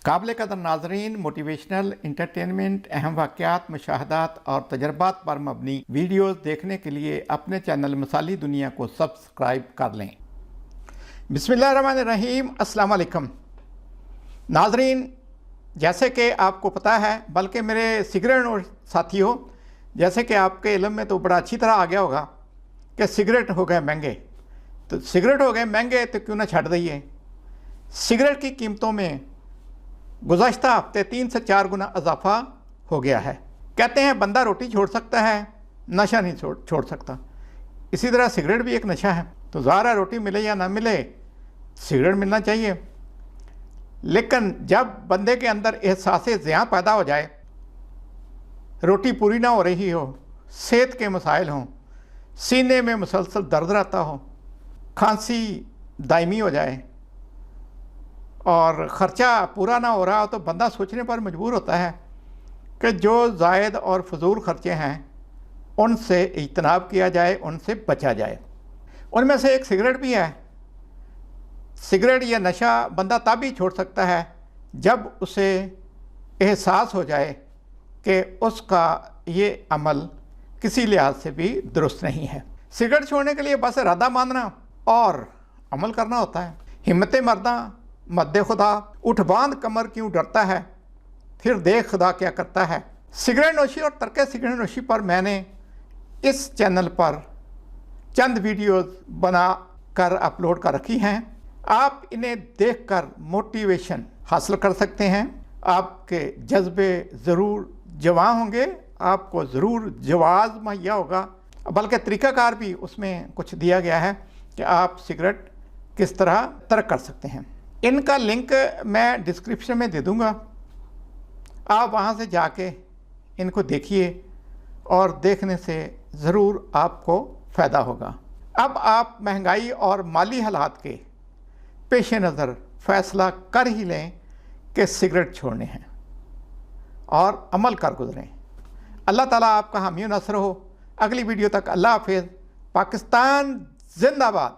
काबिल कदर नाजरीन, मोटिवेशनल, इंटरटेनमेंट, अहम वाक़यात, मुशाहदात और तजर्बात पर मबनी वीडियोज़ देखने के लिए अपने चैनल मिसाली दुनिया को सब्सक्राइब कर लें। बिस्मिल्लाहिर्रहमानिर्रहीम। अस्सलाम वालेकुम नाजरीन, जैसे कि आपको पता है, बल्कि मेरे सिगरेट और साथियों, जैसे कि आपके इल्म में तो बड़ा अच्छी तरह आ गया होगा कि सिगरेट हो गए महंगे। तो सिगरेट हो गए महंगे तो क्यों ना छੱਡ दइए। सिगरेट की कीमतों में गुज़श्ता हफ्ते 3 से 4 गुना इजाफा हो गया है। कहते हैं बंदा रोटी छोड़ सकता है, नशा नहीं छोड़ सकता। इसी तरह सिगरेट भी एक नशा है। तो ज़ाहिर है रोटी मिले या ना मिले, सिगरेट मिलना चाहिए। लेकिन जब बंदे के अंदर एहसास ज़ियां पैदा हो जाए, रोटी पूरी ना हो रही हो, सेहत के मसाइल हों, सीने में मुसलसल दर्द रहता हो, खांसी दायमी हो जाए और ख़र्चा पूरा ना हो रहा हो, तो बंदा सोचने पर मजबूर होता है कि जो ज़ायद और फजूल ख़र्चे हैं उनसे इज्तनाब किया जाए, उनसे बचा जाए। उनमें से एक सिगरेट भी है। सिगरेट या नशा बंदा तब ही छोड़ सकता है जब उसे एहसास हो जाए कि उसका ये अमल किसी लिहाज से भी दुरुस्त नहीं है। सिगरेट छोड़ने के लिए बस इरादा मानना और अमल करना होता है। हिम्मत मर्दा मद्दे खुदा, उठ बांध कमर क्यों डरता है, फिर देख खुदा क्या करता है। सिगरेट नोशी और तर्क सिगरेट नोशी पर मैंने इस चैनल पर चंद वीडियोस बना कर अपलोड कर रखी हैं। आप इन्हें देखकर मोटिवेशन हासिल कर सकते हैं। आपके जज्बे ज़रूर जवां होंगे, आपको ज़रूर जवाज़ मुहैया होगा। बल्कि तरीक़ाकार भी उसमें कुछ दिया गया है कि आप सिगरेट किस तरह तर्क कर सकते हैं। इनका लिंक मैं डिस्क्रिप्शन में दे दूंगा। आप वहां से जाके इनको देखिए और देखने से ज़रूर आपको फ़ायदा होगा। अब आप महंगाई और माली हालात के पेश नज़र फ़ैसला कर ही लें कि सिगरेट छोड़ने हैं और अमल कर गुजरें। अल्लाह ताला आपका हामी नसर हो। अगली वीडियो तक अल्लाह हाफिज़। पाकिस्तान जिंदाबाद।